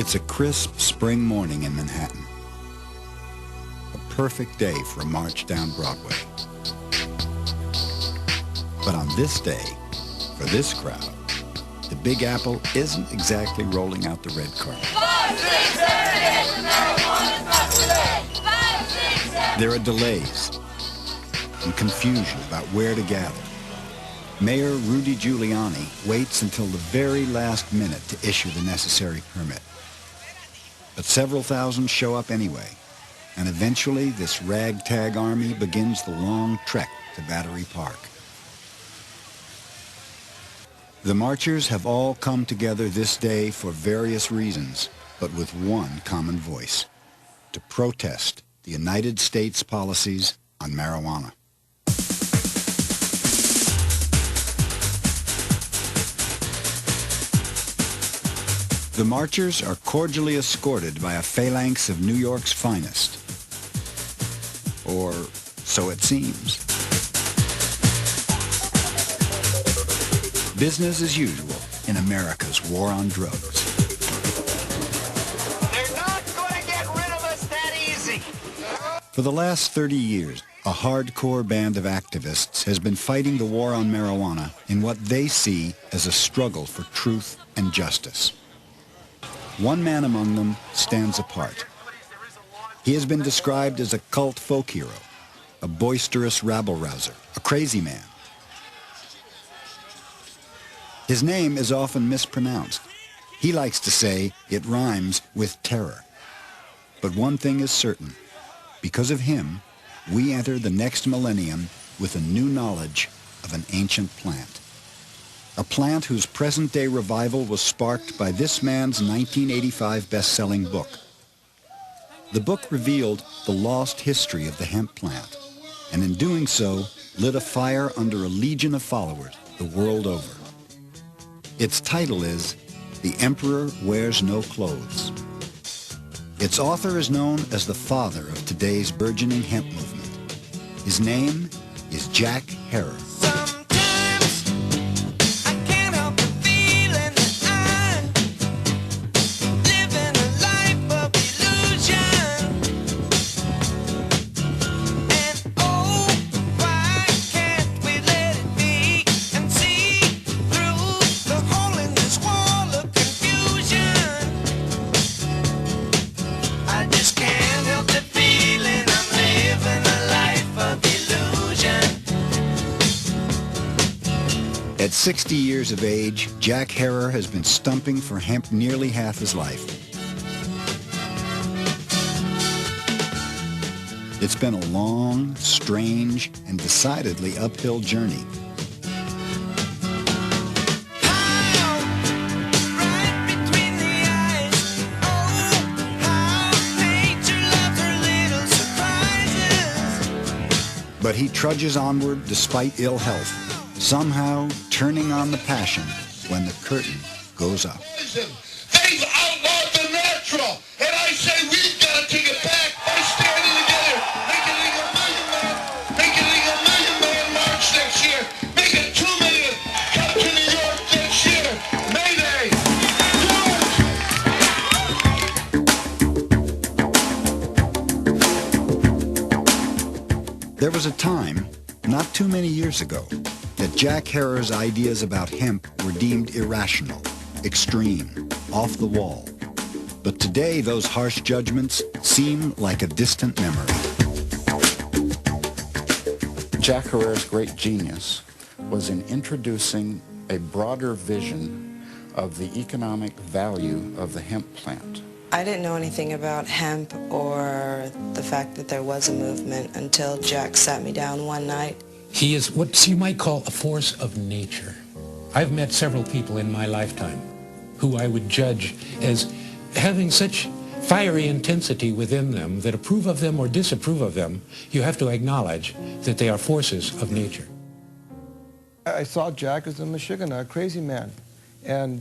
It's a crisp spring morning in Manhattan. A perfect day for a march down Broadway. But on this day, for this crowd, the Big Apple isn't exactly rolling out the red carpet. 5, 6, 7, 8, marijuana's not today. 5, 6, 7. There are delays and confusion about where to gather. Mayor Rudy Giuliani waits until the very last minute to issue the necessary permit. But several thousand show up anyway, and eventually this ragtag army begins the long trek to Battery Park. The marchers have all come together this day for various reasons, but with one common voice: to protest the United States policies on marijuana. The marchers are cordially escorted by a phalanx of New York's finest. Or so it seems. Business as usual in America's war on drugs. They're not going to get rid of us that easy. For the last 30 years, a hardcore band of activists has been fighting the war on marijuana in what they see as a struggle for truth and justice. One man among them stands apart. He has been described as a cult folk hero, a boisterous rabble-rouser, a crazy man. His name is often mispronounced. He likes to say it rhymes with terror. But one thing is certain. Because of him, we enter the next millennium with a new knowledge of an ancient plant. A plant whose present-day revival was sparked by this man's 1985 best-selling book. The book revealed the lost history of the hemp plant, and in doing so, lit a fire under a legion of followers the world over. Its title is The Emperor Wears No Clothes. Its author is known as the father of today's burgeoning hemp movement. His name is Jack Herer. At 60 years of age, Jack Herer has been stumping for hemp nearly half his life. It's been a long, strange, and decidedly uphill journey. But he trudges onward despite ill health, somehow turning on the passion when the curtain goes up. They've outlawed the natural, and I say we've got to take it back by standing together. Make it legal $1 million, make it legal $1 million March next year. Make it 2 million. Come to New York next year. May Day. There was a time, not too many years ago, that Jack Herer's ideas about hemp were deemed irrational, extreme, off the wall. But today those harsh judgments seem like a distant memory. Jack Herer's great genius was in introducing a broader vision of the economic value of the hemp plant. I didn't know anything about hemp or the fact that there was a movement until Jack sat me down one night. He is what you might call a force of nature. I've met several people in my lifetime who I would judge as having such fiery intensity within them that approve of them or disapprove of them, you have to acknowledge that they are forces of nature. I saw Jack as a Michiganer, a crazy man. And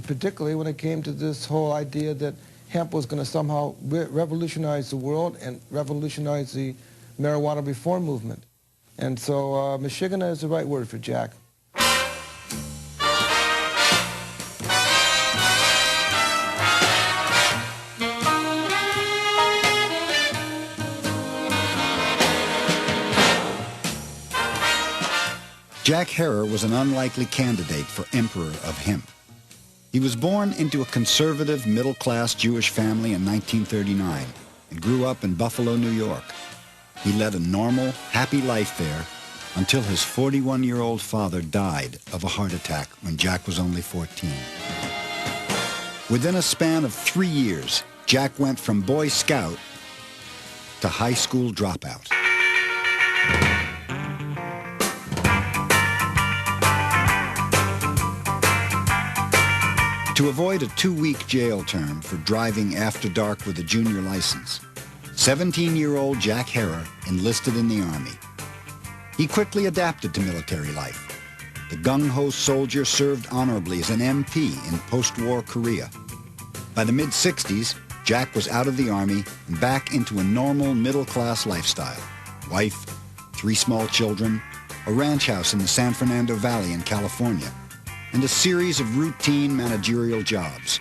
particularly when it came to this whole idea that hemp was going to somehow revolutionize the world and revolutionize the marijuana reform movement. And so Michiganer is the right word for Jack. Jack Herer was an unlikely candidate for Emperor of Hemp. He was born into a conservative, middle-class Jewish family in 1939 and grew up in Buffalo, New York. He led a normal, happy life there until his 41-year-old father died of a heart attack when Jack was only 14. Within a span of 3 years, Jack went from Boy Scout to high school dropout. To avoid a 2-week jail term for driving after dark with a junior license, 17-year-old Jack Herer enlisted in the Army. He quickly adapted to military life. The gung-ho soldier served honorably as an MP in post-war Korea. By the mid-60s, Jack was out of the Army and back into a normal middle-class lifestyle. Wife, 3 small children, a ranch house in the San Fernando Valley in California, and a series of routine managerial jobs.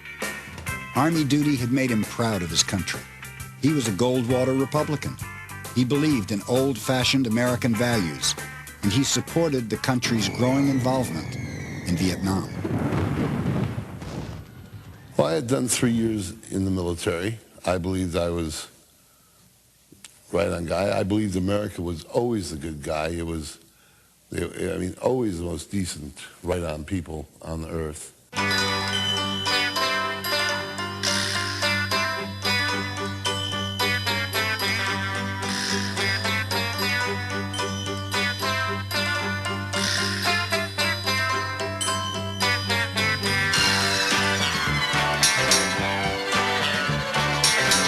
Army duty had made him proud of his country. He was a Goldwater Republican. He believed in old-fashioned American values, and he supported the country's growing involvement in Vietnam. Well, I had done 3 years in the military. I believed I was right on guy. I believed America was always the good guy. It was, I mean, always the most decent, right-on people on the earth.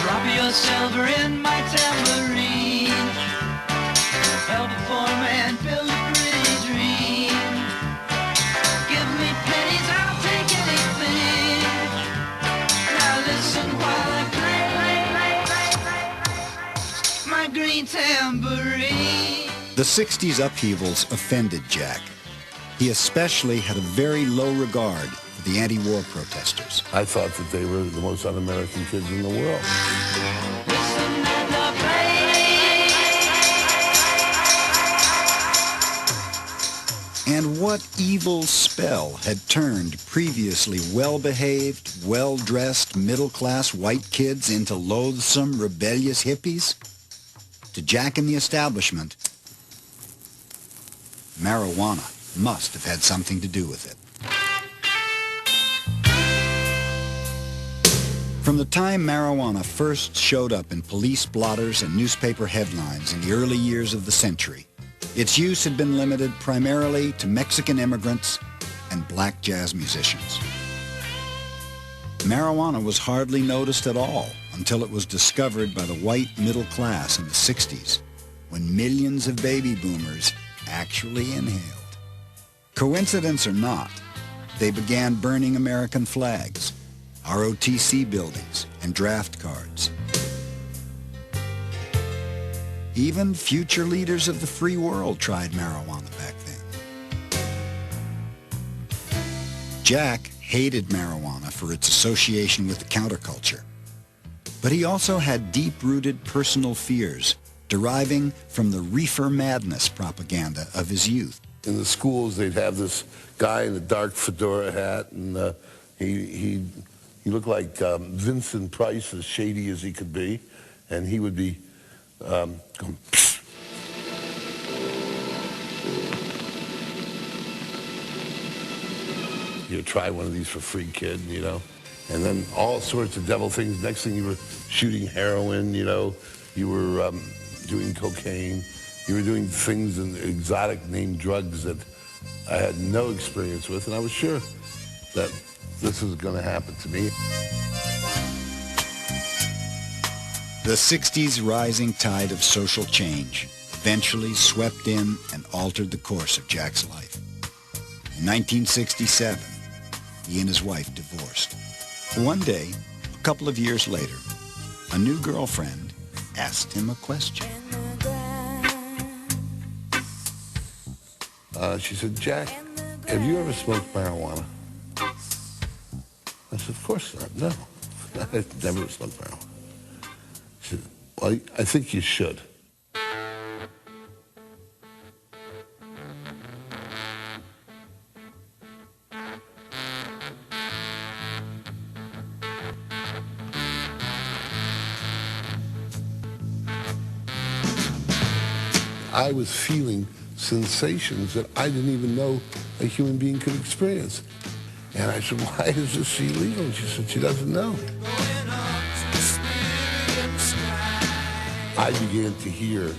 Drop your silver in my tambourine. Help a poor man build a pretty dream. Give me pennies, I'll take anything. Now listen while I play my green tambourine. The 60s upheavals offended Jack. He especially had a very low regard for the anti-war protesters. I thought that they were the most un-American kids in the world. Listen and play. And what evil spell had turned previously well-behaved, well-dressed, middle-class white kids into loathsome, rebellious hippies? To Jack and the establishment, marijuana must have had something to do with it. From the time marijuana first showed up in police blotters and newspaper headlines in the early years of the century, its use had been limited primarily to Mexican immigrants and black jazz musicians. Marijuana was hardly noticed at all until it was discovered by the white middle class in the 60s, when millions of baby boomers actually inhaled. Coincidence or not, they began burning American flags, ROTC buildings, and draft cards. Even future leaders of the free world tried marijuana back then. Jack hated marijuana for its association with the counterculture, but he also had deep-rooted personal fears deriving from the reefer madness propaganda of his youth. In the schools, they'd have this guy in a dark fedora hat, and he looked like Vincent Price, as shady as he could be, and he would be going, psst. You try one of these for free, kid, you know, and then all sorts of devil things. Next thing, you were shooting heroin, you know, you were doing cocaine, you were doing things and exotic named drugs that I had no experience with, and I was sure that this was going to happen to me. The 60s rising tide of social change eventually swept in and altered the course of Jack's life. In 1967, he and his wife divorced. One day, a couple of years later, a new girlfriend asked him a question. She said, Jack, have you ever smoked marijuana? I said, of course not, no. I've never smoked marijuana. She said, well, I think you should. I was feeling sensations that I didn't even know a human being could experience. And I said, why is this illegal? And she said, she doesn't know. I began to hear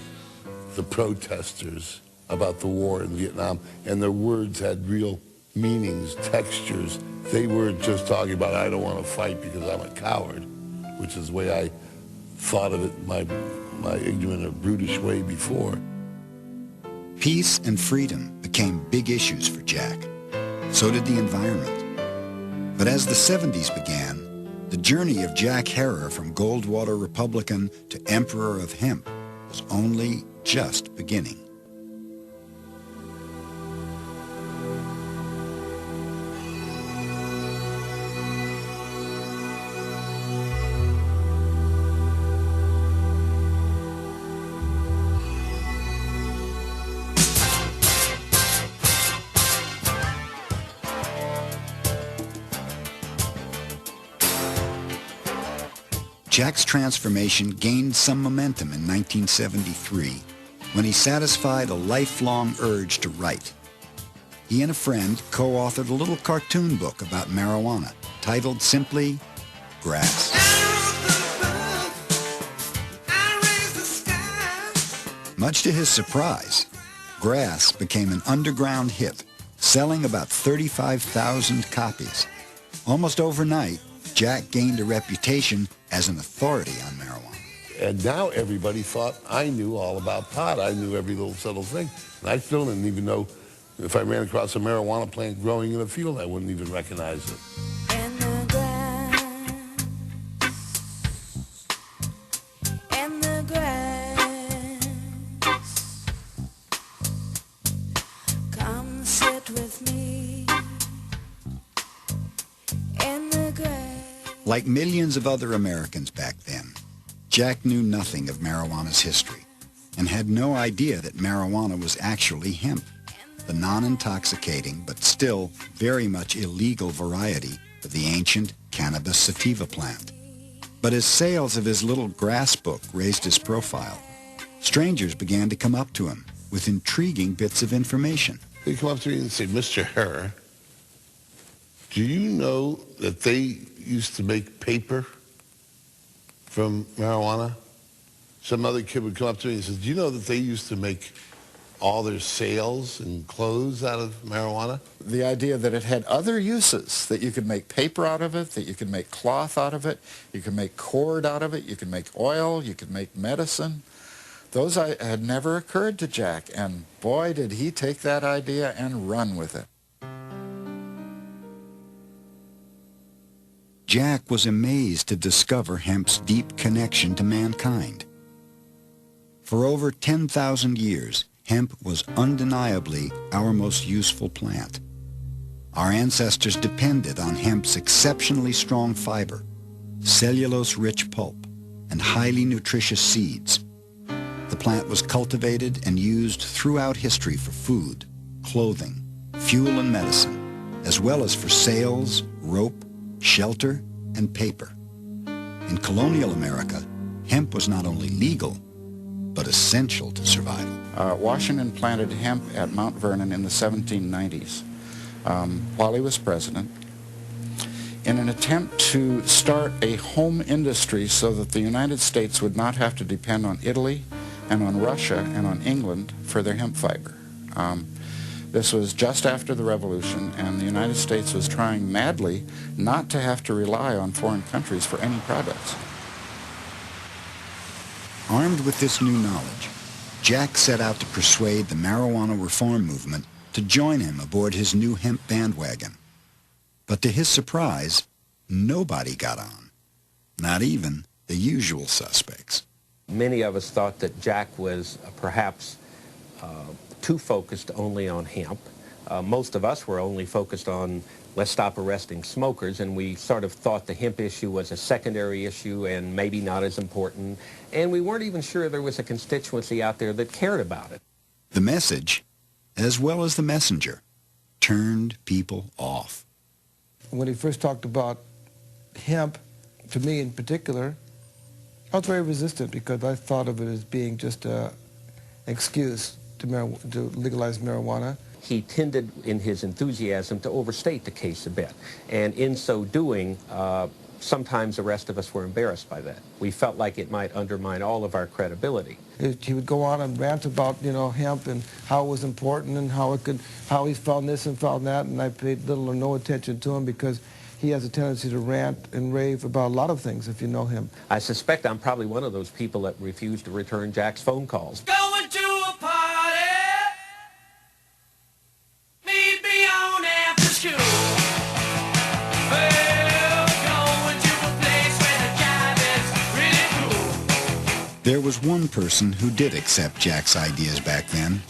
the protesters about the war in Vietnam, and their words had real meanings, textures. They weren't just talking about, I don't want to fight because I'm a coward, which is the way I thought of it, my ignorant or brutish way before. Peace and freedom became big issues for Jack. So did the environment. But as the 70s began, the journey of Jack Herer from Goldwater Republican to Emperor of Hemp was only just beginning. Jack's transformation gained some momentum in 1973 when he satisfied a lifelong urge to write. He and a friend co-authored a little cartoon book about marijuana titled simply Grass. Much to his surprise, Grass became an underground hit, selling about 35,000 copies. Almost overnight, Jack gained a reputation as an authority on marijuana. And now everybody thought I knew all about pot. I knew every little subtle thing. And I still didn't even know if I ran across a marijuana plant growing in a field, I wouldn't even recognize it. Come sit with me in the grass. Like millions of other Americans back then, Jack knew nothing of marijuana's history and had no idea that marijuana was actually hemp, the non-intoxicating but still very much illegal variety of the ancient cannabis sativa plant. But as sales of his little grass book raised his profile, strangers began to come up to him with intriguing bits of information. They come up to me and say, Mr. Herer, do you know that they used to make paper from marijuana? Some other kid would come up to me and say, do you know that they used to make all their sales and clothes out of marijuana? The idea that it had other uses, that you could make paper out of it, that you could make cloth out of it, you could make cord out of it, you could make oil, you could make medicine. Those had never occurred to Jack, and boy, did he take that idea and run with it. Jack was amazed to discover hemp's deep connection to mankind. For over 10,000 years, hemp was undeniably our most useful plant. Our ancestors depended on hemp's exceptionally strong fiber, cellulose-rich pulp, and highly nutritious seeds. The plant was cultivated and used throughout history for food, clothing, fuel and medicine, as well as for sails, rope, shelter, and paper. In colonial America, hemp was not only legal, but essential to survival. Washington planted hemp at Mount Vernon in the 1790s while he was president in an attempt to start a home industry so that the United States would not have to depend on Italy and on Russia and on England for their hemp fiber. This was just after the Revolution, and the United States was trying madly not to have to rely on foreign countries for any products. Armed with this new knowledge, Jack set out to persuade the marijuana reform movement to join him aboard his new hemp bandwagon. But to his surprise, nobody got on, not even the usual suspects. Many of us thought that Jack was perhaps too focused only on hemp. Most of us were only focused on let's stop arresting smokers, and we sort of thought the hemp issue was a secondary issue and maybe not as important, and we weren't even sure there was a constituency out there that cared about it. The message, as well as the messenger, turned people off. When he first talked about hemp, to me in particular, I was very resistant because I thought of it as being just excuse to legalize marijuana. He tended, in his enthusiasm, to overstate the case a bit. And in so doing, sometimes the rest of us were embarrassed by that. We felt like it might undermine all of our credibility. He would go on and rant about, hemp and how it was important and how he found this and found that, and I paid little or no attention to him because he has a tendency to rant and rave about a lot of things, if you know him. I suspect I'm probably one of those people that refused to return Jack's phone calls. Going to a party. Meet me on after school. Well, going to a place where the jive is really cool. There was one person who did accept Jack's ideas back then.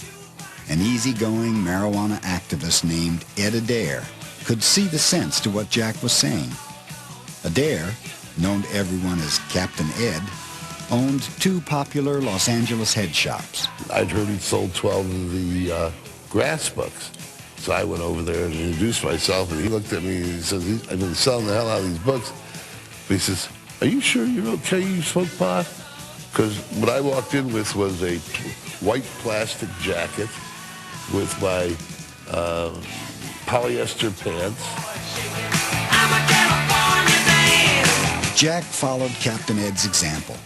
An easygoing marijuana activist named Ed Adair could see the sense to what Jack was saying. Adair, known to everyone as Captain Ed, owned two popular Los Angeles head shops. I'd heard he sold 12 of the grass books. So I went over there and introduced myself, and he looked at me and he says, I've been selling the hell out of these books. But he says, are you sure you're okay you smoke pot? Because what I walked in with was a white plastic jacket with my polyester pants. Jack followed Captain Ed's example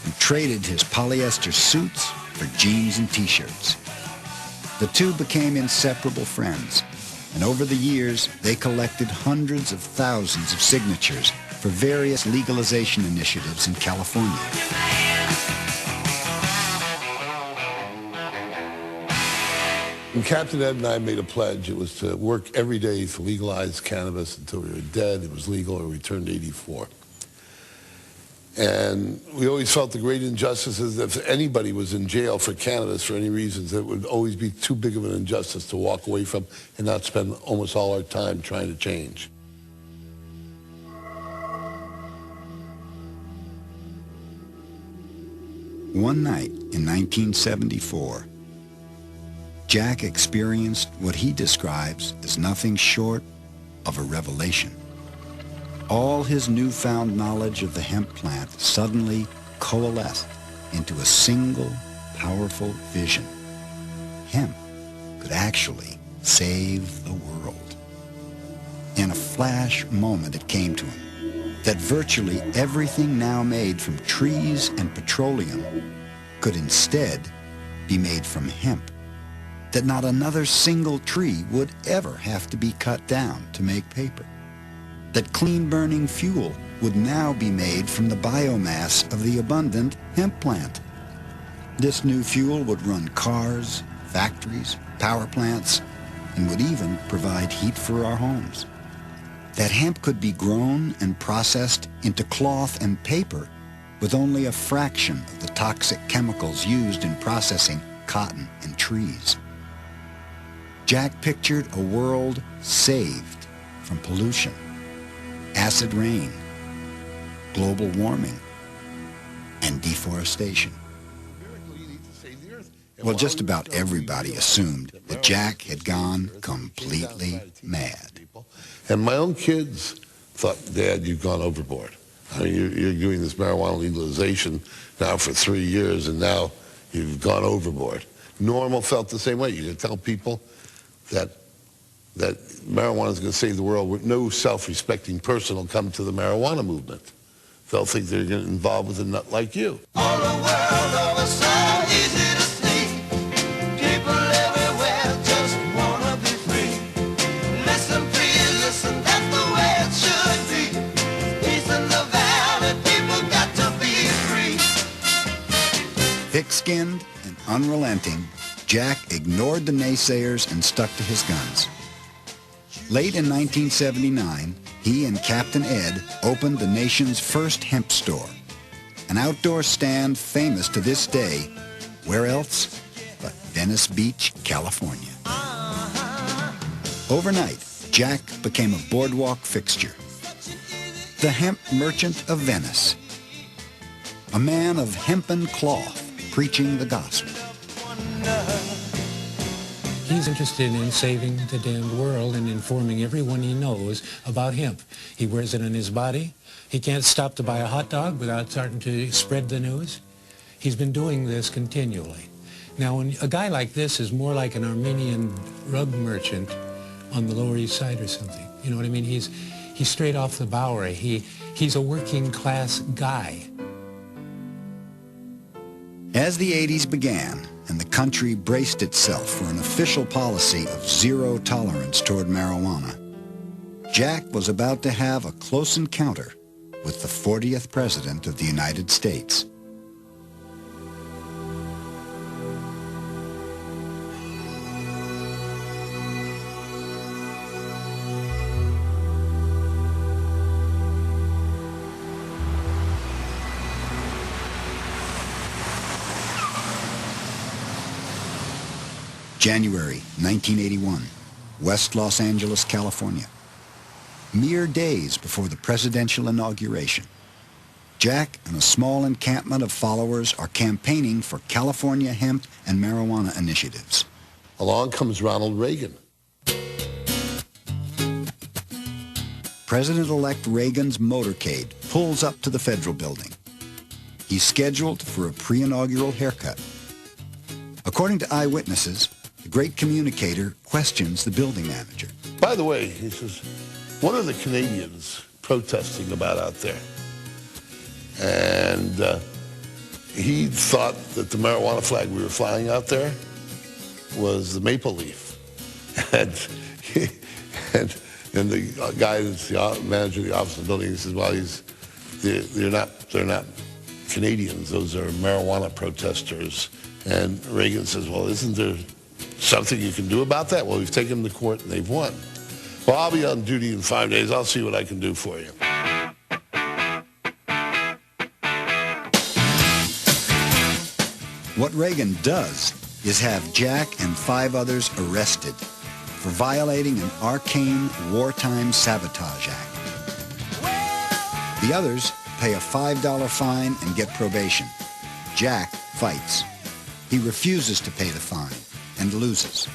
and traded his polyester suits for jeans and T-shirts. The two became inseparable friends, and over the years they collected hundreds of thousands of signatures for various legalization initiatives in California. When Captain Ed and I made a pledge, it was to work every day to legalize cannabis until we were dead, it was legal, or we turned 84. And we always felt the great injustice is that if anybody was in jail for cannabis for any reasons, it would always be too big of an injustice to walk away from and not spend almost all our time trying to change. One night in 1974, Jack experienced what he describes as nothing short of a revelation. All his newfound knowledge of the hemp plant suddenly coalesced into a single, powerful vision. Hemp could actually save the world. In a flash moment it came to him that virtually everything now made from trees and petroleum could instead be made from hemp. That not another single tree would ever have to be cut down to make paper. That clean-burning fuel would now be made from the biomass of the abundant hemp plant. This new fuel would run cars, factories, power plants, and would even provide heat for our homes. That hemp could be grown and processed into cloth and paper with only a fraction of the toxic chemicals used in processing cotton and trees. Jack pictured a world saved from pollution, acid rain, global warming, and deforestation. Well, just about everybody assumed that Jack had gone completely mad. And my own kids thought, Dad, you've gone overboard. I mean, you're doing this marijuana legalization now for 3 years, and now you've gone overboard. Normal felt the same way. You could tell people that marijuana is going to save the world. No self-respecting person will come to the marijuana movement. They'll think they're getting involved with a nut like you. All the world over so easy to see. People everywhere just want to be free. Listen, please, listen, that's the way it should be. Peace in the valley, people got to be free. Thick-skinned and unrelenting, Jack ignored the naysayers and stuck to his guns. Late in 1979, he and Captain Ed opened the nation's first hemp store, an outdoor stand famous to this day, where else but Venice Beach, California. Overnight, Jack became a boardwalk fixture, the hemp merchant of Venice, a man of hempen cloth preaching the gospel. He's interested in saving the damned world and informing everyone he knows about hemp. He wears it on his body. He can't stop to buy a hot dog without starting to spread the news. He's been doing this continually. Now, when a guy like this is more like an Armenian rug merchant on the Lower East Side or something. You know what I mean? He's straight off the Bowery. He's a working class guy. As the 80s began and the country braced itself for an official policy of zero tolerance toward marijuana, Jack was about to have a close encounter with the 40th President of the United States. January 1981, West Los Angeles, California. Mere days before the presidential inauguration, Jack and a small encampment of followers are campaigning for California hemp and marijuana initiatives. Along comes Ronald Reagan. President-elect Reagan's motorcade pulls up to the federal building. He's scheduled for a pre-inaugural haircut. According to eyewitnesses, the great communicator questions the building manager. By the way, he says, what are the Canadians protesting about out there? And he thought that the marijuana flag we were flying out there was the maple leaf. And the guy that's the manager of the office of the building, he says, well, they're not Canadians. Those are marijuana protesters. And Reagan says, well, isn't there something you can do about that? Well, we've taken them to court and they've won. Well, I'll be on duty in 5 days. I'll see what I can do for you. What Reagan does is have Jack and 5 others arrested for violating an arcane wartime sabotage act. The others pay a $5 fine and get probation. Jack fights. He refuses to pay the fine and loses.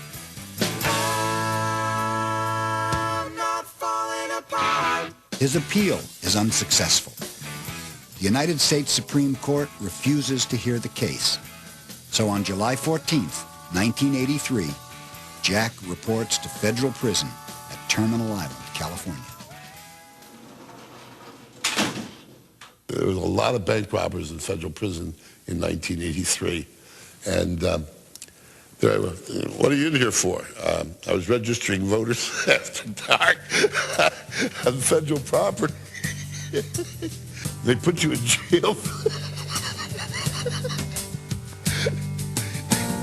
His appeal is unsuccessful. The United States Supreme Court refuses to hear the case. So on July 14th, 1983, Jack reports to federal prison at Terminal Island, California. There was a lot of bank robbers in federal prison in 1983. And what are you in here for? I was registering voters after dark on federal property. They put you in jail.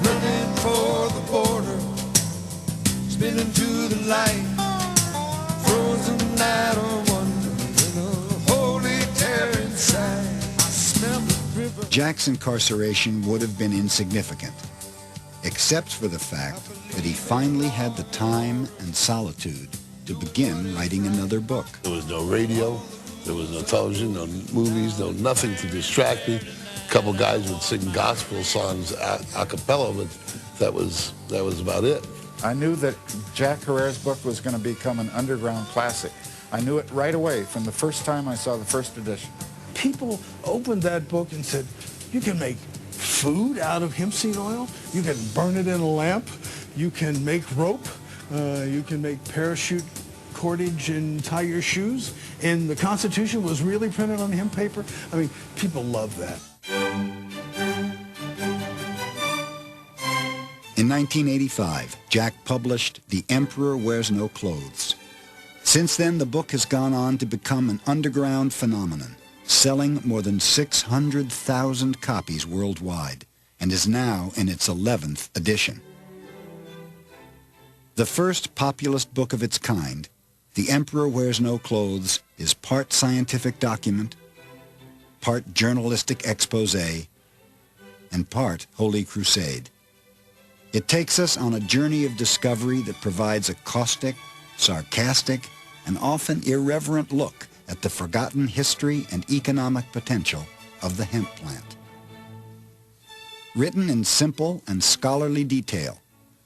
Running for the border, spinning to the light, frozen night of wonder, with a holy terror inside. I smell the river. Jack's incarceration would have been insignificant, except for the fact that he finally had the time and solitude to begin writing another book. There was no radio, there was no television, no movies, no nothing to distract me. A couple guys would sing gospel songs a cappella, but that was about it. I knew that Jack Herrera's book was going to become an underground classic. I knew it right away from the first time I saw the first edition. People opened that book and said, you can make food out of hemp seed oil, you can burn it in a lamp, you can make rope, you can make parachute cordage and tie your shoes, and the Constitution was really printed on hemp paper. I mean, people love that. In 1985, Jack published The Emperor Wears No Clothes. Since then, the book has gone on to become an underground phenomenon, selling more than 600,000 copies worldwide, and is now in its 11th edition. The first populist book of its kind, The Emperor Wears No Clothes, is part scientific document, part journalistic exposé, and part holy crusade. It takes us on a journey of discovery that provides a caustic, sarcastic, and often irreverent look at the forgotten history and economic potential of the hemp plant. Written in simple and scholarly detail,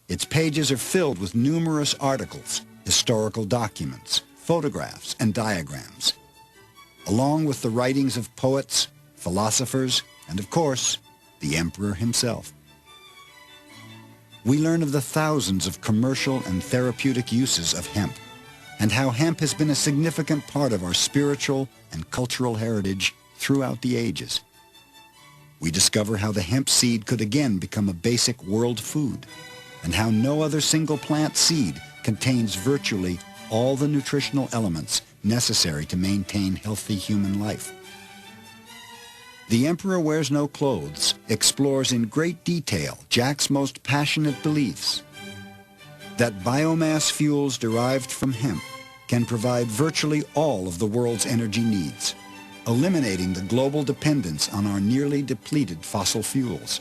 its pages are filled with numerous articles, historical documents, photographs, and diagrams, along with the writings of poets, philosophers, and of course, the emperor himself. we learn of the thousands of commercial and therapeutic uses of hemp, and how hemp has been a significant part of our spiritual and cultural heritage throughout the ages. We discover how the hemp seed could again become a basic world food, and how no other single plant seed contains virtually all the nutritional elements necessary to maintain healthy human life. The Emperor Wears No Clothes explores in great detail Jack's most passionate beliefs, that biomass fuels derived from hemp can provide virtually all of the world's energy needs, eliminating the global dependence on our nearly depleted fossil fuels.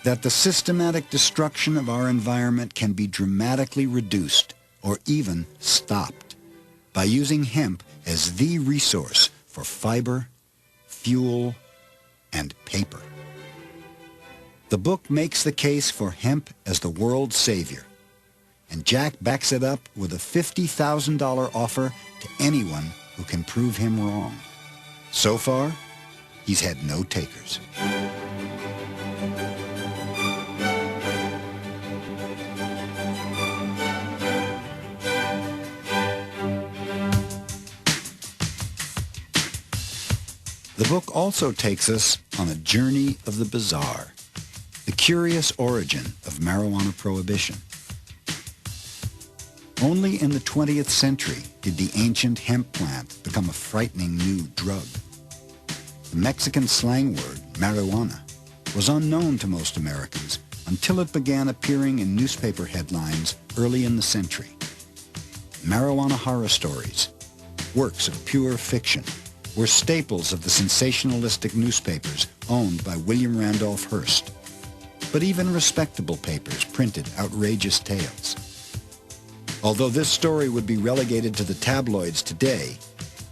That the systematic destruction of our environment can be dramatically reduced or even stopped by using hemp as the resource for fiber, fuel, and paper. The book makes the case for hemp as the world's savior, and Jack backs it up with a $50,000 offer to anyone who can prove him wrong. So far, he's had no takers. The book also takes us on a journey of the bizarre, the curious origin of marijuana prohibition. Only in the 20th century did the ancient hemp plant become a frightening new drug. The Mexican slang word, marijuana, was unknown to most Americans until it began appearing in newspaper headlines early in the century. Marijuana horror stories, works of pure fiction, were staples of the sensationalistic newspapers owned by William Randolph Hearst. But even respectable papers printed outrageous tales. Although this story would be relegated to the tabloids today,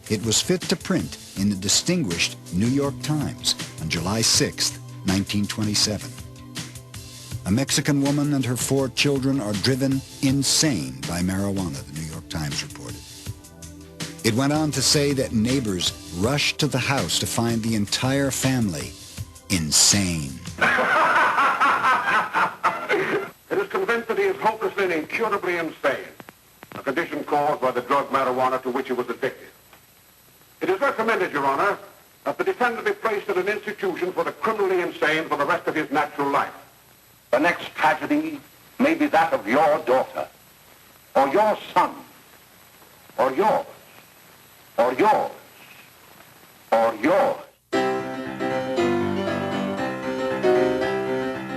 it was fit to print in the distinguished New York Times on July 6, 1927. A Mexican woman and her 4 children are driven insane by marijuana, the New York Times reported. It went on to say that neighbors rushed to the house to find the entire family insane. It is convinced that he is hopelessly and incurably insane, a condition caused by the drug marijuana to which he was addicted. It is recommended, Your Honor, that the defendant be placed at an institution for the criminally insane for the rest of his natural life. The next tragedy may be that of your daughter, or your son, or yours, or yours, or yours.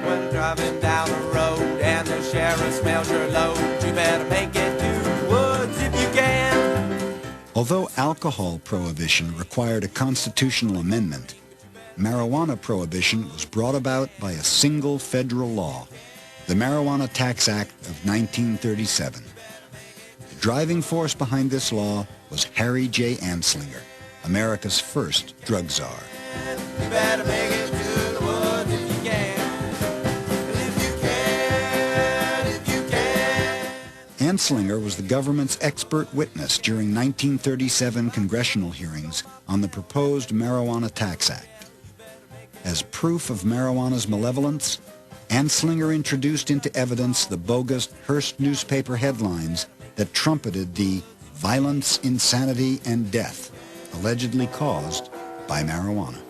When driving down the road and the sheriff smells your load, you better make it to the woods if you can. Although alcohol prohibition required a constitutional amendment, marijuana prohibition was brought about by a single federal law, the Marijuana Tax Act of 1937. The driving force behind this law was Harry J. Anslinger, America's first drug czar. You better make it to the woods if you can. If you can. Anslinger was the government's expert witness during 1937 congressional hearings on the proposed Marijuana Tax Act. As proof of marijuana's malevolence, Anslinger introduced into evidence the bogus Hearst newspaper headlines that trumpeted the violence, insanity, and death allegedly caused by marijuana.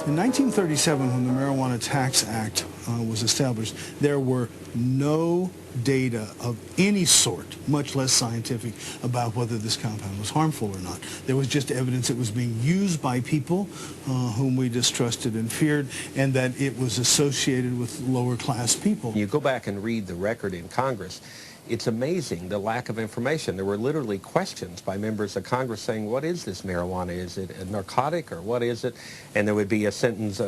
In 1937, when the Marijuana Tax Act was established, there were no data of any sort, much less scientific, about whether this compound was harmful or not. There was just evidence it was being used by people whom we distrusted and feared, and that it was associated with lower class people. You go back and read the record in Congress, it's amazing the lack of information. There were literally questions by members of Congress saying, what is this marijuana? Is it a narcotic or what is it? And there would be a sentence,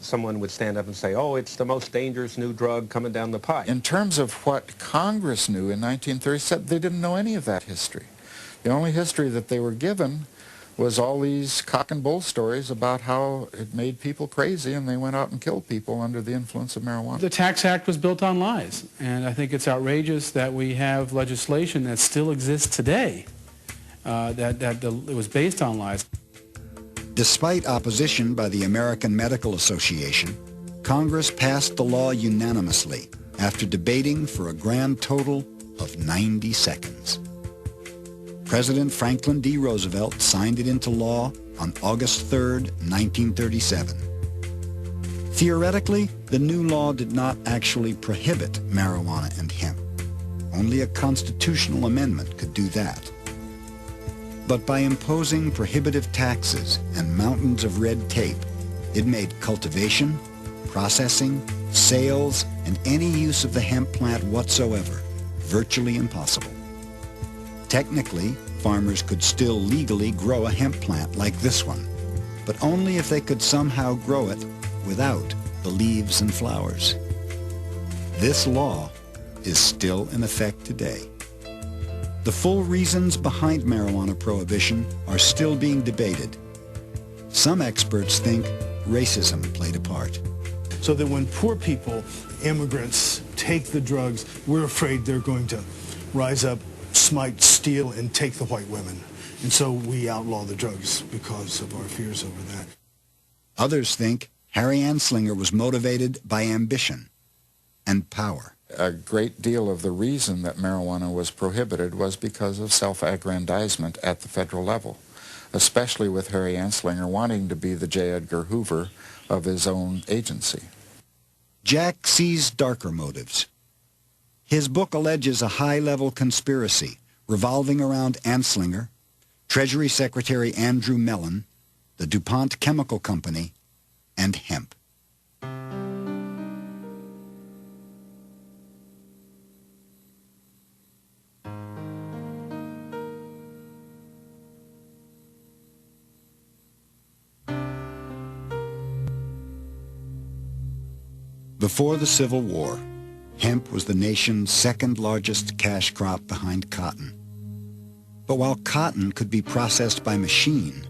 someone would stand up and say, oh, it's the most dangerous new drug coming down the pipe. In terms of what Congress knew in 1937, they didn't know any of that history. The only history that they were given was all these cock and bull stories about how it made people crazy and they went out and killed people under the influence of marijuana. The Tax Act was built on lies, and I think it's outrageous that we have legislation that still exists today that it was based on lies. Despite opposition by the American Medical Association, Congress passed the law unanimously after debating for a grand total of 90 seconds. President Franklin D. Roosevelt signed it into law on August 3, 1937. Theoretically, the new law did not actually prohibit marijuana and hemp. Only a constitutional amendment could do that. But by imposing prohibitive taxes and mountains of red tape, it made cultivation, processing, sales, and any use of the hemp plant whatsoever virtually impossible. Technically, farmers could still legally grow a hemp plant like this one, but only if they could somehow grow it without the leaves and flowers. This law is still in effect today. The full reasons behind marijuana prohibition are still being debated. Some experts think racism played a part. So that when poor people, immigrants, take the drugs, we're afraid they're going to rise up, smite, steal, and take the white women. And so we outlaw the drugs because of our fears over that. Others think Harry Anslinger was motivated by ambition and power. A great deal of the reason that marijuana was prohibited was because of self-aggrandizement at the federal level, especially with Harry Anslinger wanting to be the J. Edgar Hoover of his own agency. Jack sees darker motives. His book alleges a high-level conspiracy revolving around Anslinger, Treasury Secretary Andrew Mellon, the DuPont Chemical Company, and hemp. Before the Civil War, hemp was the nation's second largest cash crop behind cotton. But while cotton could be processed by machine,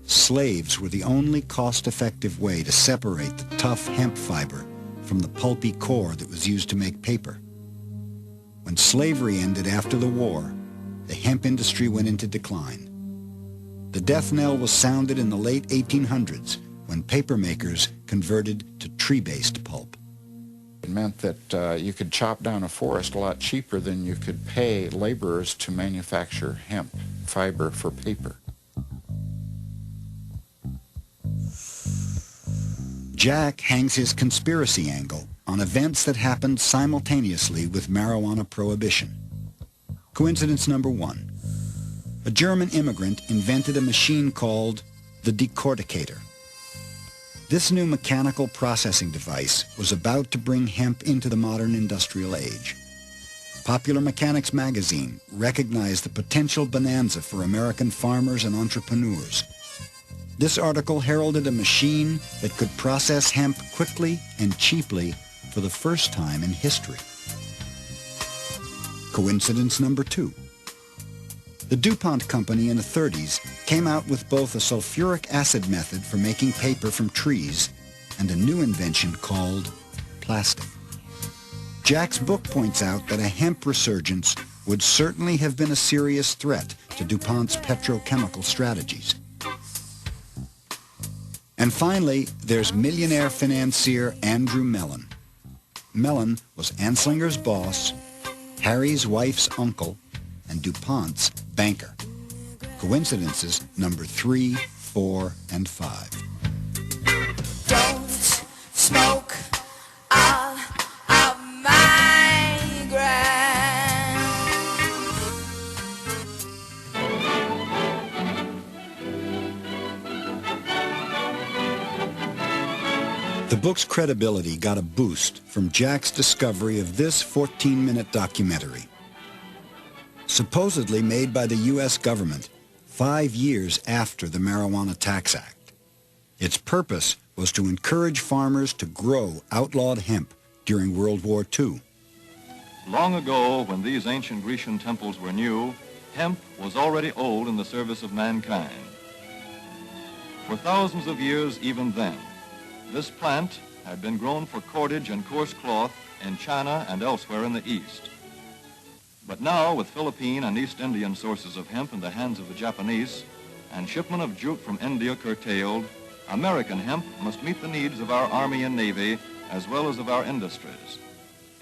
slaves were the only cost-effective way to separate the tough hemp fiber from the pulpy core that was used to make paper. When slavery ended after the war, the hemp industry went into decline. The death knell was sounded in the late 1800s when paper makers converted to tree-based pulp. It meant that you could chop down a forest a lot cheaper than you could pay laborers to manufacture hemp fiber for paper. Jack hangs his conspiracy angle on events that happened simultaneously with marijuana prohibition. Coincidence number one. A German immigrant invented a machine called the decorticator. This new mechanical processing device was about to bring hemp into the modern industrial age. Popular Mechanics magazine recognized the potential bonanza for American farmers and entrepreneurs. This article heralded a machine that could process hemp quickly and cheaply for the first time in history. Coincidence number two. The DuPont company in the 30s came out with both a sulfuric acid method for making paper from trees and a new invention called plastic. Jack's book points out that a hemp resurgence would certainly have been a serious threat to DuPont's petrochemical strategies. And finally, there's millionaire financier Andrew Mellon. Mellon was Anslinger's boss, Harry's wife's uncle, and DuPont's banker. Coincidences number 3, 4, and 5. Don't smoke all of my grass. The book's credibility got a boost from Jack's discovery of this 14-minute documentary. Supposedly made by the U.S. government 5 years after the Marijuana Tax Act. Its purpose was to encourage farmers to grow outlawed hemp during World War II. Long ago, when these ancient Grecian temples were new, hemp was already old in the service of mankind. For thousands of years even then, this plant had been grown for cordage and coarse cloth in China and elsewhere in the East. But now, with Philippine and East Indian sources of hemp in the hands of the Japanese, and shipment of jute from India curtailed, American hemp must meet the needs of our Army and Navy as well as of our industries.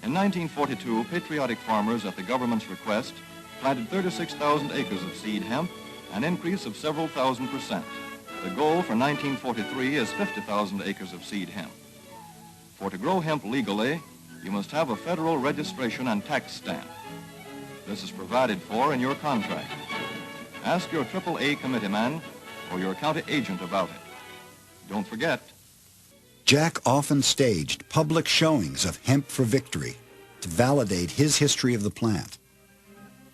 In 1942, patriotic farmers at the government's request planted 36,000 acres of seed hemp, an increase of several thousand%. The goal for 1943 is 50,000 acres of seed hemp. For to grow hemp legally, you must have a federal registration and tax stamp. This is provided for in your contract. Ask your AAA committeeman or your county agent about it. Don't forget, Jack often staged public showings of Hemp for Victory to validate his history of the plant.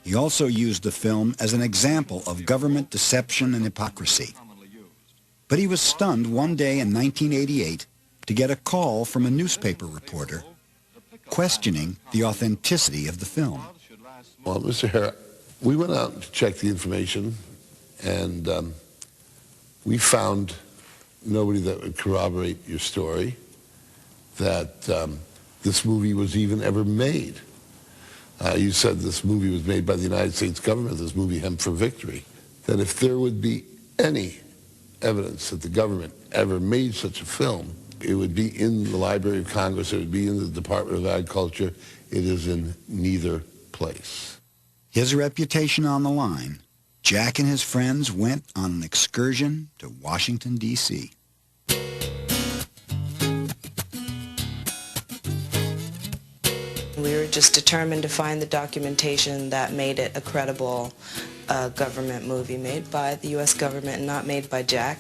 He also used the film as an example of government deception and hypocrisy. But he was stunned one day in 1988 to get a call from a newspaper reporter questioning the authenticity of the film. Well, Mr. Hare, we went out to check the information, and we found nobody that would corroborate your story, that this movie was even ever made. You said this movie was made by the United States government, this movie Hemp for Victory, that if there would be any evidence that the government ever made such a film, it would be in the Library of Congress, it would be in the Department of Agriculture. It is in neither place. His reputation on the line, Jack and his friends went on an excursion to Washington, D.C. We were just determined to find the documentation that made it a credible government movie made by the U.S. government and not made by Jack.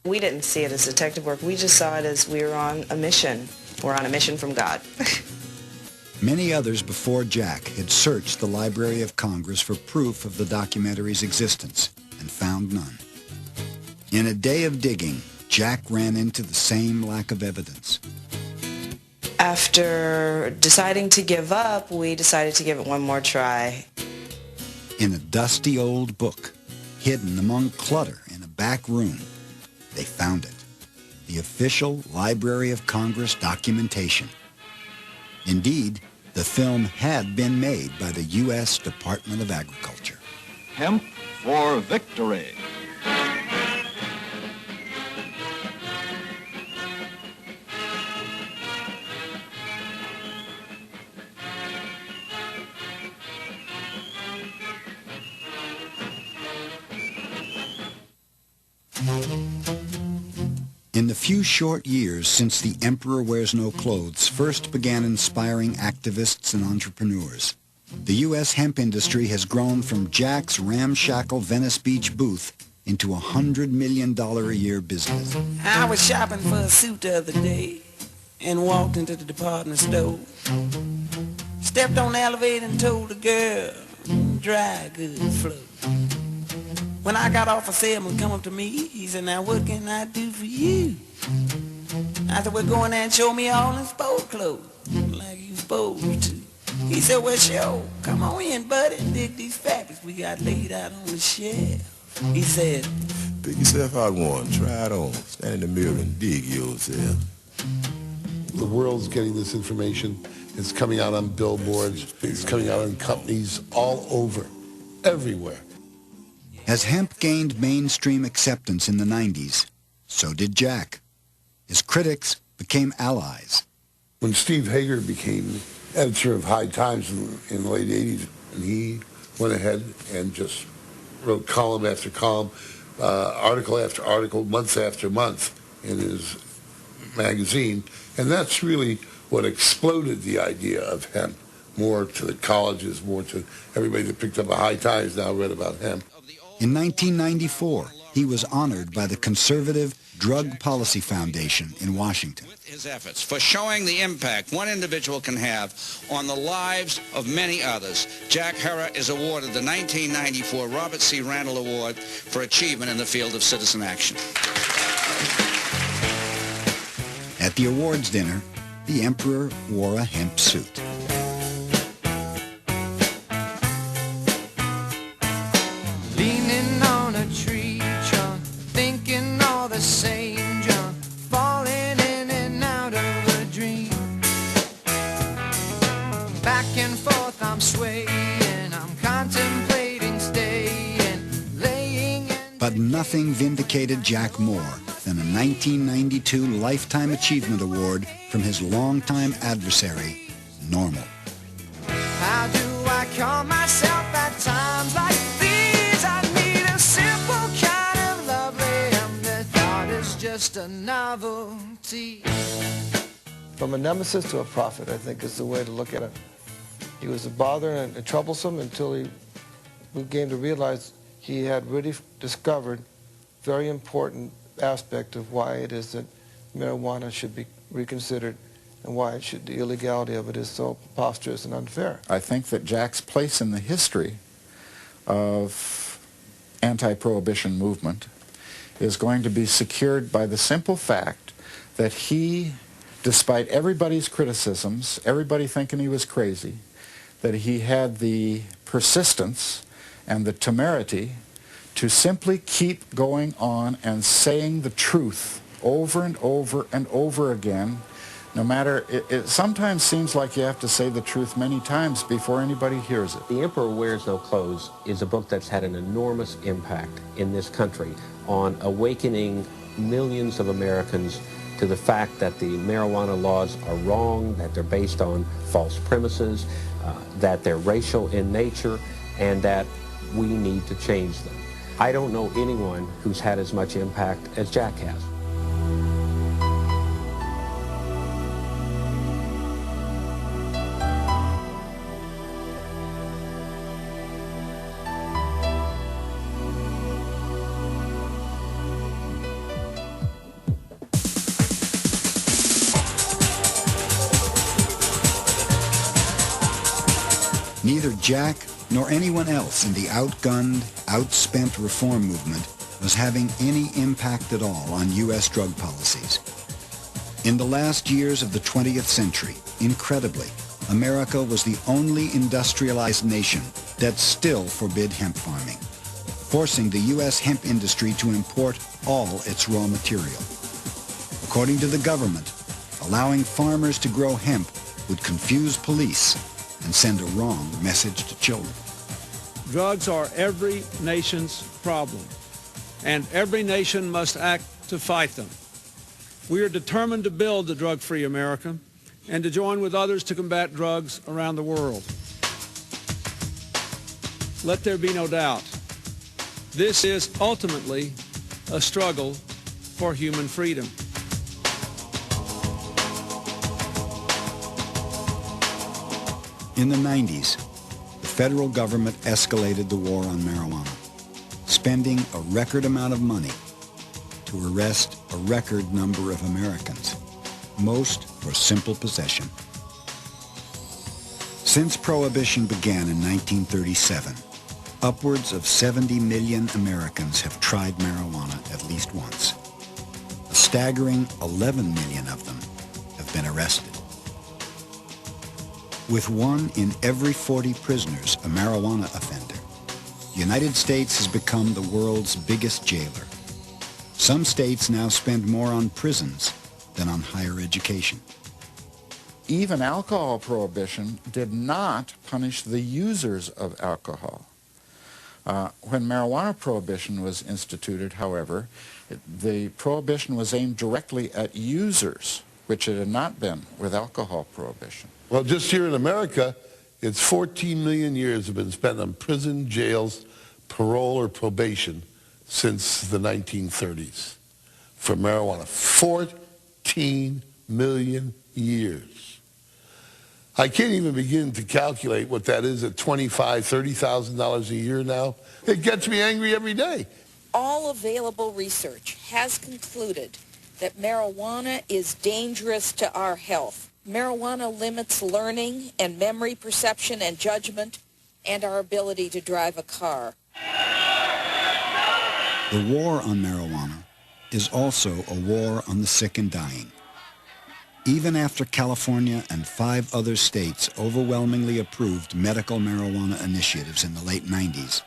We didn't see it as detective work. We just saw it as we were on a mission. We're on a mission from God. Many others before Jack had searched the Library of Congress for proof of the documentary's existence and found none. In a day of digging, Jack ran into the same lack of evidence. After deciding to give up, we decided to give it one more try. In a dusty old book, hidden among clutter in a back room, they found it. The official Library of Congress documentation. Indeed, the film had been made by the U.S. Department of Agriculture. Hemp for Victory. In the few short years since The Emperor Wears No Clothes first began inspiring activists and entrepreneurs, the U.S. hemp industry has grown from Jack's ramshackle Venice Beach booth into a $100 million a year business. I was shopping for a suit the other day and walked into the department store. Stepped on the elevator and told the girl, dry goods flow. When I got off, a salesman come up to me. He said, now what can I do for you? I said, well, go in there and show me all in sport clothes, like you supposed to. He said, well, sure, come on in, buddy, and dig these fabrics we got laid out on the shelf. He said, pick yourself out one, try it on, stand in the mirror and dig yourself. The world's getting this information. It's coming out on billboards. It's coming out in companies all over, everywhere. As hemp gained mainstream acceptance in the 90s, so did Jack. His critics became allies. When Steve Hager became editor of High Times in the late 80s, and he went ahead and just wrote column after column, article after article, month after month in his magazine, and that's really what exploded the idea of hemp, more to the colleges, more to everybody that picked up a High Times now read about hemp. In 1994, he was honored by the conservative Drug Policy Foundation in Washington. His efforts for showing the impact one individual can have on the lives of many others, Jack Herer is awarded the 1994 Robert C. Randall Award for achievement in the field of citizen action. At the awards dinner, the emperor wore a hemp suit. Leaning on a tree trunk, thinking all the same junk, falling in and out of a dream. Back and forth I'm swaying, I'm contemplating staying, laying in... But nothing vindicated Jack more than a 1992 Lifetime Achievement Award from his longtime adversary, Normal. How do I calm myself at times like these? I need a simple kind of lovely, and the thought is just a novelty. From a nemesis to a prophet, I think, is the way to look at it. He was a bother and troublesome until he began to realize he had really discovered very important aspect of why it is that marijuana should be reconsidered and why the illegality of it is so preposterous and unfair. I think that Jack's place in the history of anti-prohibition movement is going to be secured by the simple fact that he, despite everybody's criticisms, everybody thinking he was crazy, that he had the persistence and the temerity to simply keep going on and saying the truth over and over and over again, no matter, it sometimes seems like you have to say the truth many times before anybody hears it. The Emperor Wears No Clothes is a book that's had an enormous impact in this country on awakening millions of Americans to the fact that the marijuana laws are wrong, that they're based on false premises, that they're racial in nature, and that we need to change them. I don't know anyone who's had as much impact as Jack has. Neither Jack nor anyone else in the outgunned, outspent reform movement was having any impact at all on U.S. drug policies. In the last years of the 20th century, incredibly, America was the only industrialized nation that still forbid hemp farming, forcing the U.S. hemp industry to import all its raw material. According to the government, allowing farmers to grow hemp would confuse police and send a wrong message to children. Drugs are every nation's problem, and every nation must act to fight them. We are determined to build the drug-free America and to join with others to combat drugs around the world. Let there be no doubt, this is ultimately a struggle for human freedom. In the 90s, the federal government escalated the war on marijuana, spending a record amount of money to arrest a record number of Americans, most for simple possession. Since Prohibition began in 1937, upwards of 70 million Americans have tried marijuana at least once. A staggering 11 million of them have been arrested. With 1 in every 40 prisoners a marijuana offender, the United States has become the world's biggest jailer. Some states now spend more on prisons than on higher education. Even alcohol prohibition did not punish the users of alcohol. When marijuana prohibition was instituted, however, the prohibition was aimed directly at users, which it had not been with alcohol prohibition. Well, just here in America, it's 14 million years have been spent on prison, jails, parole, or probation since the 1930s for marijuana. 14 million years. I can't even begin to calculate what that is at $25,000, $30,000 a year now. It gets me angry every day. All available research has concluded that marijuana is dangerous to our health. Marijuana limits learning and memory perception and judgment and our ability to drive a car. The war on marijuana is also a war on the sick and dying. Even after California and 5 other states overwhelmingly approved medical marijuana initiatives in the late 90s,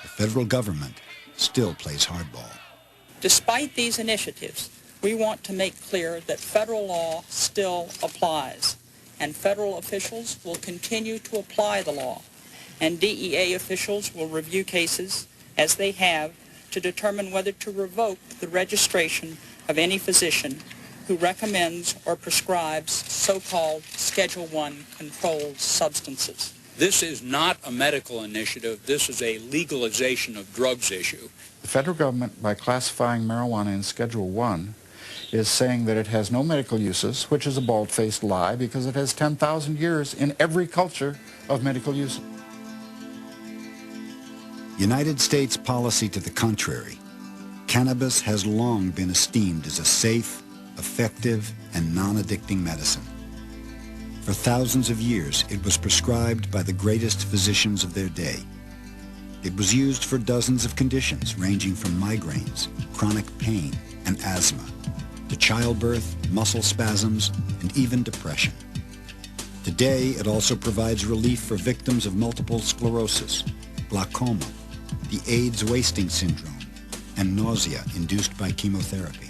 the federal government still plays hardball. Despite these initiatives, we want to make clear that federal law still applies. and federal officials will continue to apply the law, and DEA officials will review cases, as they have, to determine whether to revoke the registration of any physician who recommends or prescribes so-called Schedule I controlled substances. This is not a medical initiative. This is a legalization of drugs issue. The federal government, by classifying marijuana in Schedule I, is saying that it has no medical uses, which is a bald-faced lie because it has 10,000 years in every culture of medical use. United States policy to the contrary, cannabis has long been esteemed as a safe, effective, and non-addicting medicine. For thousands of years, it was prescribed by the greatest physicians of their day. It was used for dozens of conditions ranging from migraines, chronic pain, and asthma, to childbirth, muscle spasms, and even depression. Today, it also provides relief for victims of multiple sclerosis, glaucoma, the AIDS wasting syndrome, and nausea induced by chemotherapy.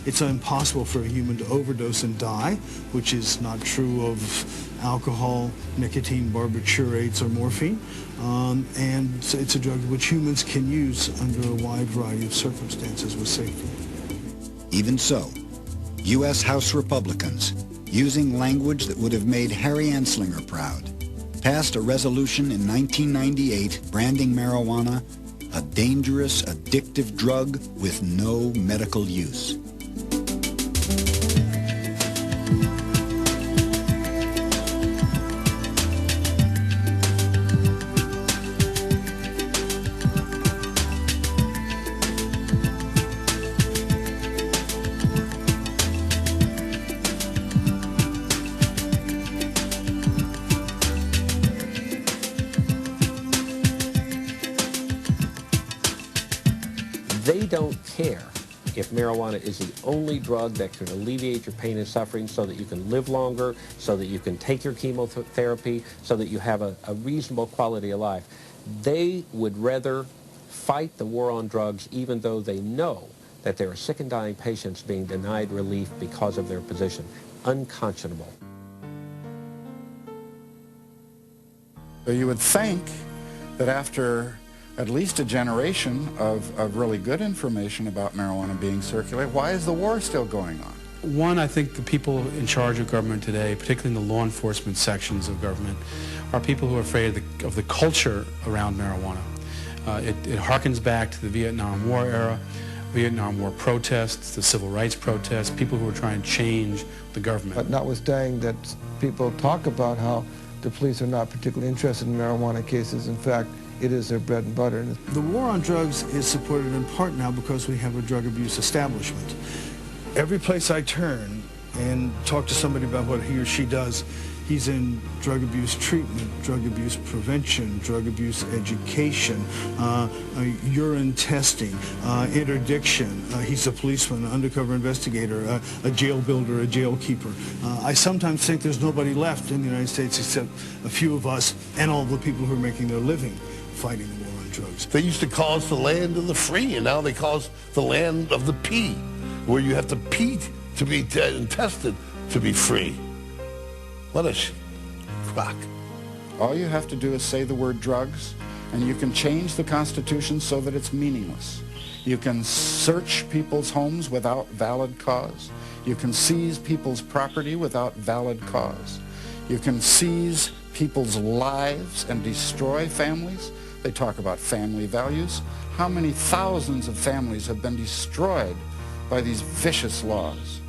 It's impossible for a human to overdose and die, which is not true of alcohol, nicotine, barbiturates, or morphine. And it's a drug which humans can use under a wide variety of circumstances with safety. Even so, U.S. House Republicans, using language that would have made Harry Anslinger proud, passed a resolution in 1998 branding marijuana a dangerous, addictive drug with no medical use. They don't care if marijuana is the only drug that can alleviate your pain and suffering so that you can live longer, so that you can take your chemotherapy, so that you have a reasonable quality of life. They would rather fight the war on drugs even though they know that there are sick and dying patients being denied relief because of their position. Unconscionable. So you would think that after at least a generation of really good information about marijuana being circulated, why is the war still going on? One, I think the people in charge of government today, particularly in the law enforcement sections of government, are people who are afraid of the culture around marijuana. It harkens back to the Vietnam War era, Vietnam War protests, the civil rights protests, people who were trying to change the government. But notwithstanding that people talk about how the police are not particularly interested in marijuana cases, in fact, it is their bread and butter. The war on drugs is supported in part now because we have a drug abuse establishment. Every place I turn and talk to somebody about what he or she does, he's in drug abuse treatment, drug abuse prevention, drug abuse education, urine testing, interdiction. He's a policeman, an undercover investigator, a jail builder, a jail keeper. I sometimes think there's nobody left in the United States except a few of us and all the people who are making their living fighting the war on drugs. They used to call us the land of the free, and now they call us the land of the pea, where you have to pee to be tested to be free. What a crock. All you have to do is say the word drugs, and you can change the Constitution so that it's meaningless. You can search people's homes without valid cause. You can seize people's property without valid cause. You can seize people's lives and destroy families. They talk about family values. How many thousands of families have been destroyed by these vicious laws?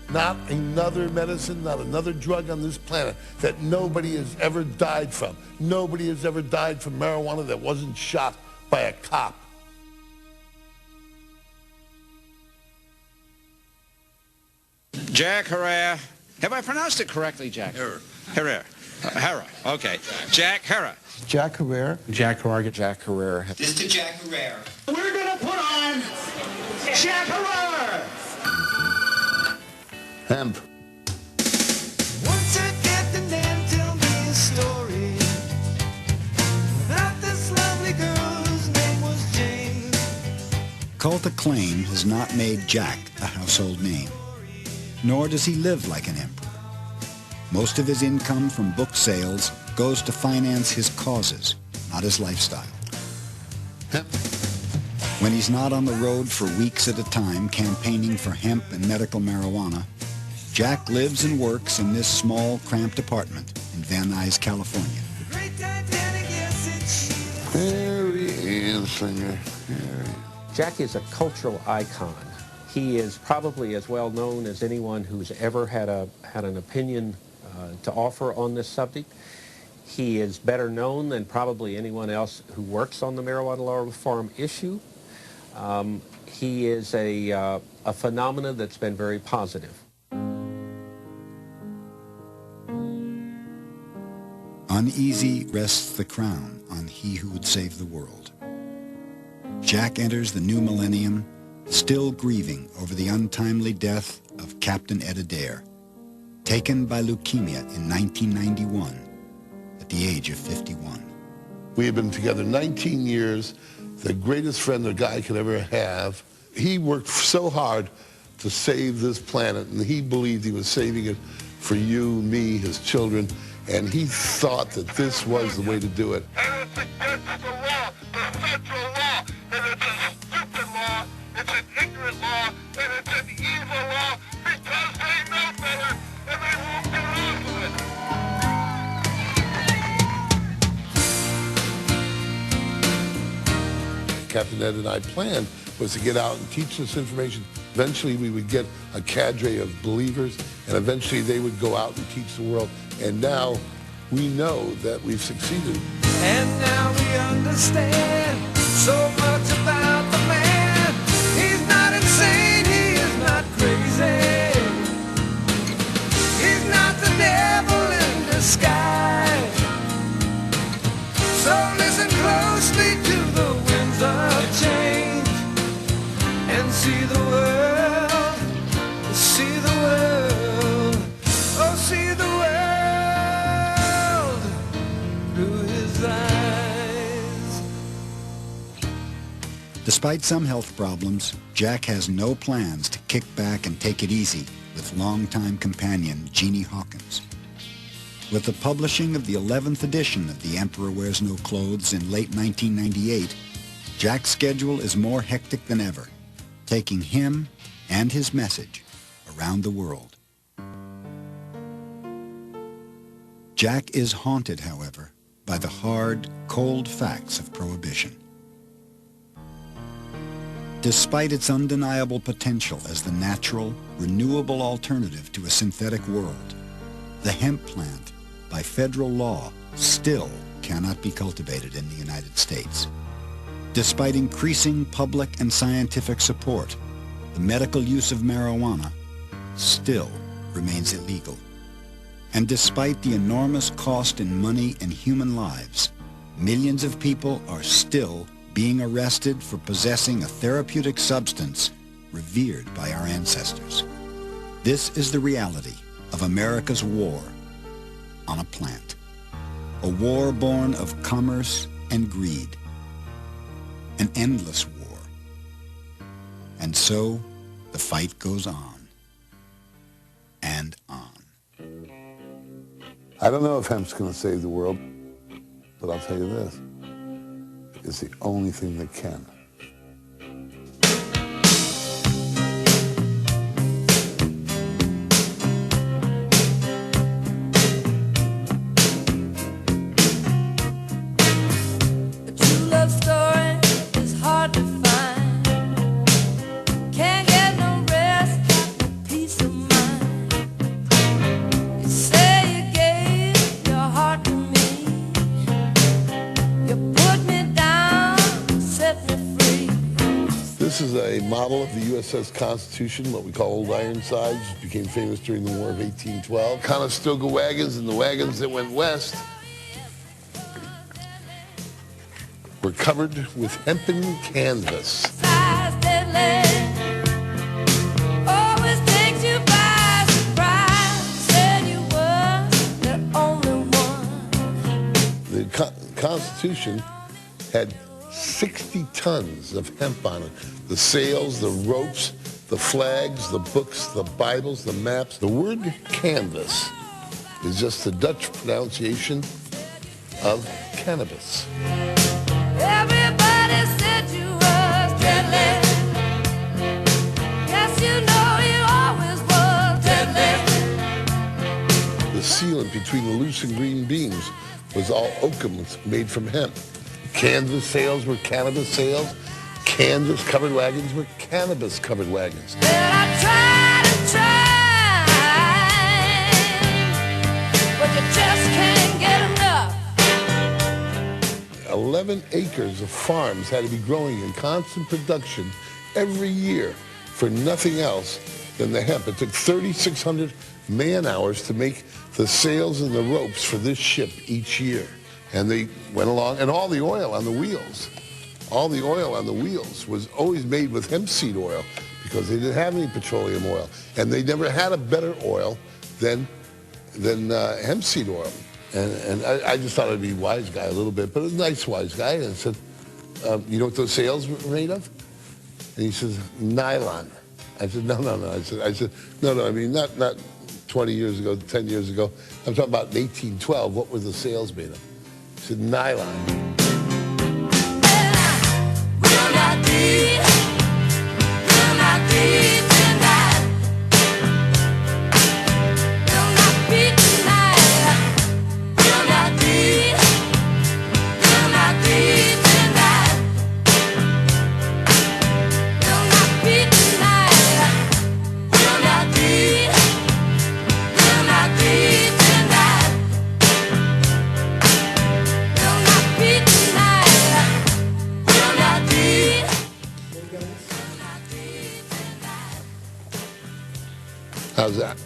Not another medicine, not another drug on this planet that nobody has ever died from. Nobody has ever died from marijuana that wasn't shot by a cop. Jack Herrera. Have I pronounced it correctly, Jack? Herrera. Herrera. Okay. Jack Herrera. Jack Herrera. Jack Herrera. Jack Herrera. Mr. Jack Herrera. We're going to put on Jack Herrera. Hemp. Once a captain and tell me a story about this lovely girl whose name was Jane. Cult acclaim has not made Jack a household name, nor does he live like an emperor. Most of his income from book sales goes to finance his causes, not his lifestyle. When he's not on the road for weeks at a time campaigning for hemp and medical marijuana, Jack lives and works in this small, cramped apartment in Van Nuys, California. Harry Anslinger, Harry. Jack is a cultural icon. He is probably as well known as anyone who's ever had an opinion to offer on this subject. He is better known than probably anyone else who works on the marijuana law reform issue. He is a phenomenon that's been very positive. Uneasy rests the crown on he who would save the world. Jack enters the new millennium still grieving over the untimely death of Captain Ed Adair, taken by leukemia in 1991 at the age of 51. We had been together 19 years, the greatest friend a guy could ever have. He worked so hard to save this planet, and he believed he was saving it for you, me, his children, and he thought that this was the way to do it. And it's against the law, the federal law, and it's a stupid law, it's an ignorant law, and it's an evil law because they know better and they won't get off of it. Captain Ed and I planned was to get out and teach this information. Eventually we would get a cadre of believers, and eventually they would go out and teach the world. And now we know that we've succeeded. And now we understand so much about the man. He's not insane, he is not crazy. He's not the devil in disguise. So listen closely to the winds of change and see the world, see the world, oh see the world through his eyes. Despite some health problems, Jack has no plans to kick back and take it easy with longtime companion Jeannie Hawkins. With the publishing of the 11th edition of The Emperor Wears No Clothes in late 1998, Jack's schedule is more hectic than ever, taking him and his message around the world. Jack is haunted, however, by the hard, cold facts of prohibition. Despite its undeniable potential as the natural, renewable alternative to a synthetic world, the hemp plant, by federal law, still cannot be cultivated in the United States. Despite increasing public and scientific support, the medical use of marijuana still remains illegal. And despite the enormous cost in money and human lives, millions of people are still being arrested for possessing a therapeutic substance revered by our ancestors. This is the reality of America's war on a plant. A war born of commerce and greed. An endless war. And so the fight goes on and on. I don't know if hemp's going to save the world, but I'll tell you this. It's the only thing that can. This is a model of the USS Constitution, what we call Old Ironsides, which became famous during the War of 1812. Conestoga wagons and the wagons that went west were covered with hempen canvas. The Constitution had 60 tons of hemp on it. The sails, the ropes, the flags, the books, the Bibles, the maps. The word canvas is just the Dutch pronunciation of cannabis. Everybody said you was deadly. Yes, you know you always was deadly. The sealant between the loose and green beams was all oakum made from hemp. Canvas sails were cannabis sails. Canvas-covered wagons were cannabis-covered wagons. But I tried and tried, but you just can't get enough. 11 acres of farms had to be growing in constant production every year for nothing else than the hemp. It took 3,600 man-hours to make the sails and the ropes for this ship each year. And they went along, and all the oil on the wheels was always made with hemp seed oil because they didn't have any petroleum oil. And they never had a better oil than hemp seed oil. And I just thought I'd be a wise guy a little bit, but a nice wise guy. And I said, you know what those sails were made of? And he says, nylon. I said, no. I said, no, I mean, not 20 years ago, 10 years ago. I'm talking about 1812. What were the sails made of? He said, nylon. How's that?